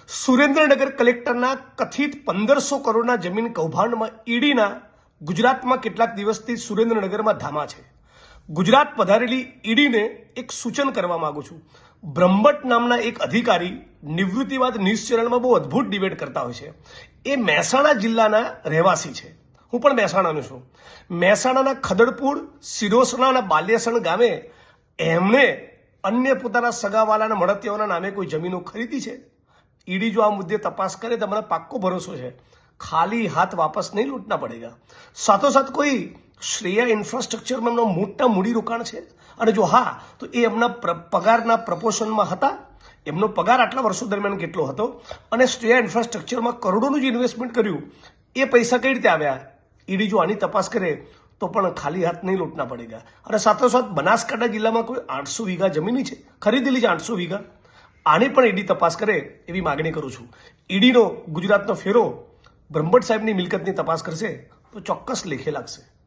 સુરેન્દ્રનગર કલેક્ટરના કથિત 1500 કરોડના જમીન કૌભાંડમાં ઈડીના ગુજરાતમાં કેટલાક દિવસથી સુરેન્દ્રનગરમાં ધામા છે. ગુજરાત પધારેલી ઈડીને એક સૂચન કરવા માંગુ છું. બ્રહ્મભટ્ટ નામના એક અધિકારી નિવૃત્તિ બાદ ન્યૂઝ ચેનલમાં બહુ અદ્ભુત ડિબેટ કરતા હોય છે. એ મહેસાણા જિલ્લાના રહેવાસી છે. હું પણ મહેસાણાનો છું. મહેસાણાના ખદડપુર, સિરોસણાના બાલ્યાસણ ગામે એમણે અન્ય પોતાના સગાવાલાના મળતિયાઓના નામે કોઈ જમીનો ખરીદી છે. ઈડી જો આ મુદ્દે તપાસ કરે તો મને પાક્કો ભરોસો છે ખાલી હાથ વાપસ નહીં લૂંટના પડેગા. સાથોસાથ કોઈ શ્રેયા ઇન્ફ્રાસ્ટ્રક્ચરમાં એમનો મોટા મૂડીરોકાણ છે, અને જો હા તો એ એમના પગારના પ્રપોર્શનમાં હતા. એમનો પગાર આટલા વર્ષો દરમિયાન કેટલો હતો, અને શ્રેયા ઇન્ફ્રાસ્ટ્રક્ચરમાં કરોડોનું જે ઇન્વેસ્ટમેન્ટ કર્યું એ પૈસા કઈ રીતે આવ્યા, ઈડી જો આની તપાસ કરે તો પણ ખાલી હાથ નહીં લૂંટના પડેગા. અને સાથોસાથ બનાસકાંઠા જિલ્લામાં કોઈ 800 વીઘા જમીન છે, ખરીદેલી છે 800 વીઘા. આની પણ ઈડી તપાસ કરે એવી માગણી કરું છું. ઈડીનો ગુજરાતનો ફેરો બ્રહ્મભટ્ટ સાહેબની મિલકતની તપાસ કરશે તો ચોક્કસ લેખે લાગશે.